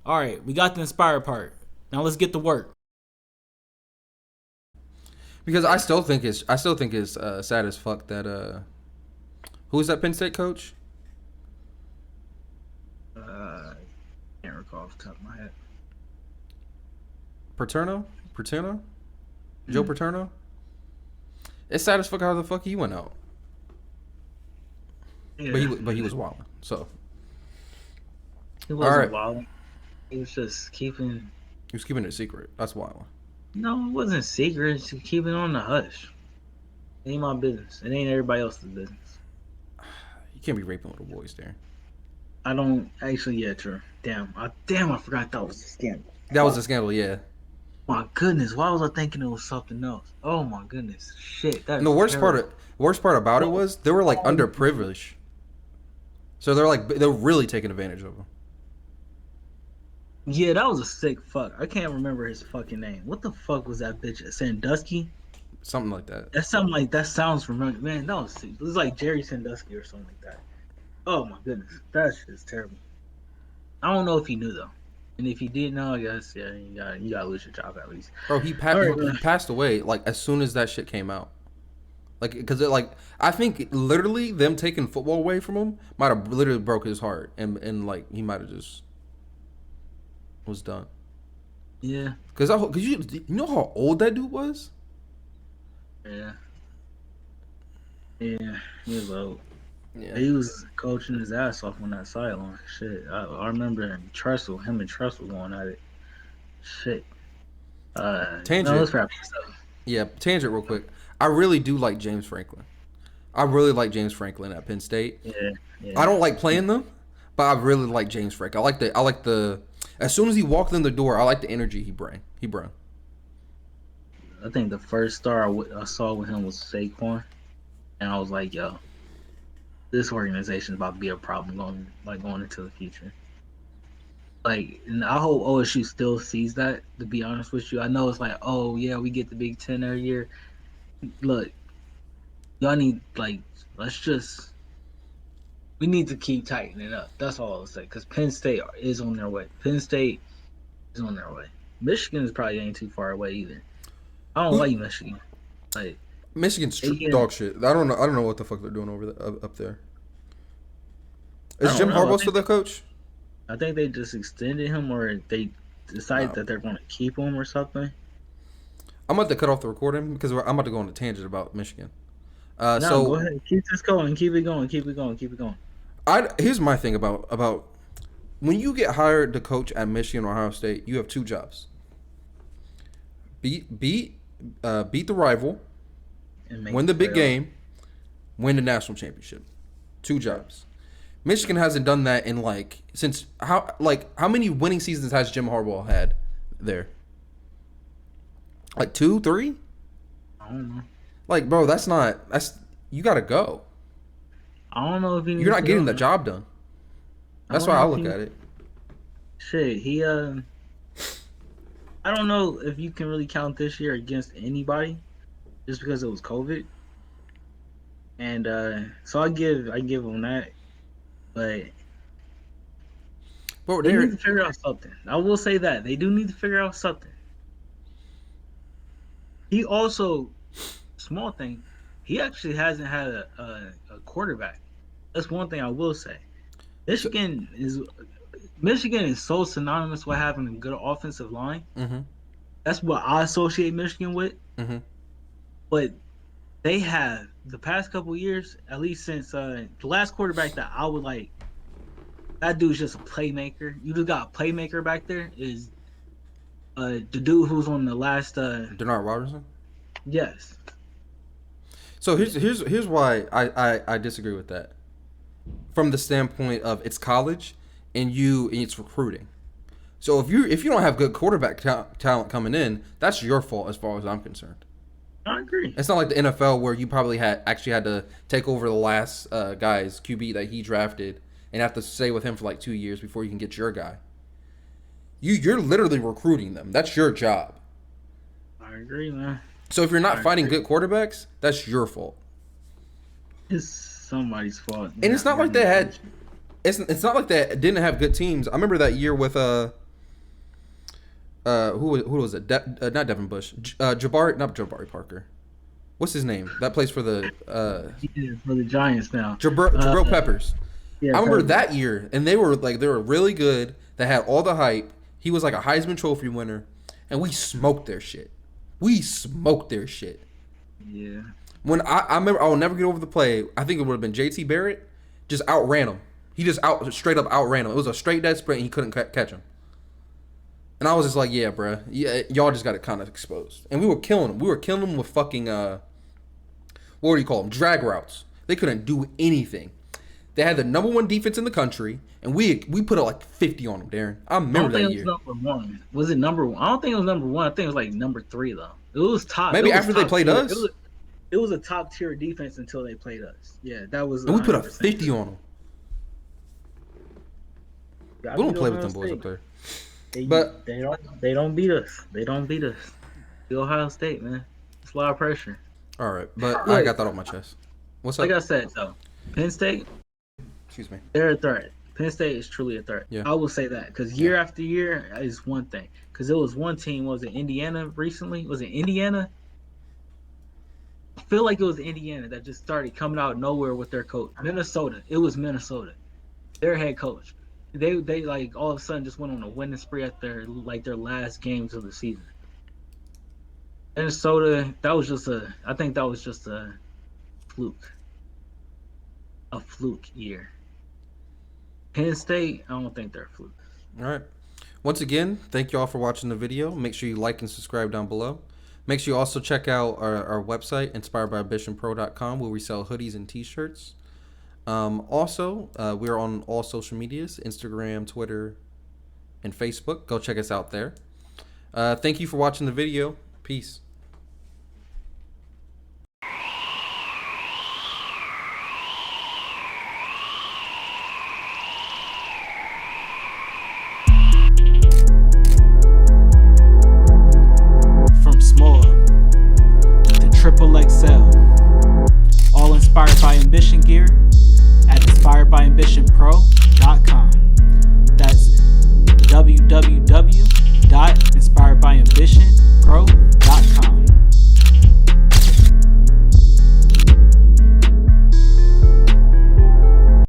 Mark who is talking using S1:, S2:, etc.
S1: All right, we got the inspired part. Now let's get to work.
S2: Because I still think it's sad as fuck that who was that Penn State coach?
S3: Uh, can't recall off the top of my head.
S2: Paterno, Joe
S3: Mm.
S2: Paterno. It's sad as fuck how the fuck he went out,
S3: Yeah,
S2: but he was wild. So
S3: he
S2: all
S3: wasn't
S2: right,
S3: wild. He was just keeping.
S2: he was keeping it secret. That's wild.
S3: No, it wasn't secret. Just keeping on the hush. It ain't my business. It ain't everybody else's business.
S2: You can't be raping little boys there.
S3: I don't actually. Yeah, true. Damn, I forgot that was a scandal.
S2: That was a
S3: Fuck.
S2: scandal, yeah.
S3: My goodness, why was I thinking it was something else? Oh my goodness, shit,
S2: And the
S3: that's terrible.
S2: worst part about it
S3: Oh,
S2: was they were like
S3: oh,
S2: underprivileged, so they're really taking advantage of them.
S3: yeah, that was a sick fuck. I can't remember his fucking name. What the fuck was that bitch? Sandusky?
S2: Something like that.
S3: That sound like that sounds familiar. Man, that was sick. It was like Jerry Sandusky or something like that. Oh my goodness, that shit is terrible. I don't know if he knew though, and if he did know, I guess yeah, you gotta lose your job at least.
S2: Bro,
S3: All right,
S2: he
S3: man.
S2: passed away like as soon as that shit came out. Like, because I think literally them taking football away from him might have literally broke his heart, and like he might have just was done.
S3: Yeah,
S2: Cause you know how old that dude was.
S3: yeah, yeah. He was old.
S2: Yeah.
S3: He was coaching his ass off on that sideline. Shit, I remember him and Tressel going at it. Shit. No,
S2: Tangent.
S3: let's wrap this up.
S2: Yeah. Tangent real quick. I really do like James Franklin. I really like James Franklin at Penn State.
S3: Yeah,
S2: I
S3: yeah.
S2: don't like playing them, but I really like James Franklin. I like the as soon as he walked in the door, I like the energy he brought.
S3: I think the first star I saw with him was Saquon, and I was like, yo, this organization is about to be a problem going into the future. Like, and I hope OSU still sees that. To be honest with you, I know it's like, oh yeah, we get the Big Ten every year. Look, y'all need like, let's just we need to keep tightening it up. That's all I'll say. Because Penn State is on their way. Penn State is on their way. Michigan is probably ain't too far away either. I don't
S2: Who
S3: like Michigan. Like
S2: Michigan's
S3: they getting,
S2: dog shit. I don't know. I don't know what the fuck they're doing over there, up there.
S3: I
S2: Is
S3: don't
S2: Jim
S3: know.
S2: Harbaugh still the coach?
S3: I think they just extended him, or they decided
S2: No.
S3: that they're going to keep him or something.
S2: I'm about to cut off the recording because I'm about to go on a tangent about Michigan.
S3: No, go
S2: So
S3: ahead. Keep this going. Keep it going. Keep it going. Keep it going.
S2: here's my thing about when you get hired to coach at Michigan or Ohio State, you have two jobs: beat the rival,
S3: And make
S2: win
S3: the
S2: the big
S3: playoff.
S2: game, win the national championship. Two jobs. Michigan hasn't done that in since how many winning seasons has Jim Harbaugh had there? Like two, three?
S3: I don't know.
S2: Like, bro, that's you gotta go.
S3: I don't know if he
S2: You're
S3: needs
S2: not
S3: to
S2: getting
S3: go,
S2: the
S3: man.
S2: job done.
S3: I
S2: That's
S3: don't
S2: why I
S3: know if
S2: look
S3: he
S2: at it.
S3: shit. I don't know if you can really count this year against anybody, just because it was COVID. And so I give them that, but
S2: But
S3: they need
S2: there,
S3: to figure out something. I will say that they do need to figure out something. He also, small thing, he actually hasn't had a quarterback. That's one thing I will say.
S2: so,
S3: Michigan is Michigan is so synonymous with having a good offensive line.
S2: mm-hmm,
S3: That's what I associate Michigan with.
S2: mm-hmm.
S3: But they have the past couple years, at least since the last quarterback that I would like, that dude's just a playmaker. You just got a playmaker back there. Is the dude who's on the last
S2: Denard Robertson.
S3: yes.
S2: So
S3: Yeah.
S2: here's why I disagree with that. From the standpoint of it's college and it's recruiting. So if you don't have good quarterback talent coming in, that's your fault as far as I'm concerned.
S3: I agree.
S2: It's not like the NFL where you probably had to take over the last guy's QB that he drafted and have to stay with him for like 2 years before you can get your guy. You're literally recruiting them. That's your job.
S3: I agree, man.
S2: So if you're not
S3: I
S2: finding
S3: agree.
S2: good quarterbacks, that's your fault.
S3: It's somebody's fault.
S2: And it's not like they had it's not like they didn't have good teams. I remember that year with who was it? Not Devin Bush. Jabari, not Jabari Parker. What's his name? That plays for the
S3: Yeah, for the Giants now.
S2: Jabril Peppers.
S3: Yeah,
S2: I remember
S3: Peppers.
S2: that year, and they were really good. They had all the hype. He was like a Heisman Trophy winner, and we smoked their shit.
S3: Yeah.
S2: When I remember, I will never get over the play. I think it would have been JT Barrett, just outran him. He just straight up outran him. It was a straight dead sprint, and he couldn't catch him. And I was just like, yeah, bruh. Yeah, y'all just got it kind of exposed. And we were killing them. We were killing them with fucking, what do you call them? Drag routes. They couldn't do anything. They had the number 1 defense in the country, and we put up like 50 on them, Darren. I remember that year.
S3: It was number 1. Was it number 1? I don't think it was number 1. I think it was like number 3, though. It was top.
S2: Maybe
S3: was
S2: after they
S3: top
S2: played
S3: tier.
S2: us?
S3: It was a top tier defense until they played us. Yeah, that was.
S2: And we put up
S3: 100%.
S2: 50 on them.
S3: Yeah,
S2: We don't play with them boys up there.
S3: They
S2: But
S3: they don't beat us. They don't beat us. The Ohio State, man. It's a lot of pressure.
S2: all right, but I got that off my chest. What's up?
S3: Like I said, though, Penn State,
S2: Excuse me.
S3: they're a threat. Penn State is truly a threat.
S2: Yeah.
S3: I will say that because year after year is one thing. Because it was one team. Was it Indiana recently? Was it Indiana? I feel like it was Indiana that just started coming out of nowhere with their coach. Minnesota. It was Minnesota. Their head coach. They like all of a sudden just went on a winning spree at their last games of the season. Minnesota, I think that was just a fluke. A fluke year. Penn State, I don't think they're a fluke.
S2: All right. Once again, thank you all for watching the video. Make sure you like and subscribe down below. Make sure you also check out our website, inspiredbyambitionpro.com, where we sell hoodies and t-shirts. Also, we are on all social medias, Instagram, Twitter, and Facebook. Go check us out there. Thank you for watching the video. Peace.
S1: From small to triple XL, all inspired by ambition gear at inspiredbyambitionpro.com. That's www.inspiredbyambitionpro.com.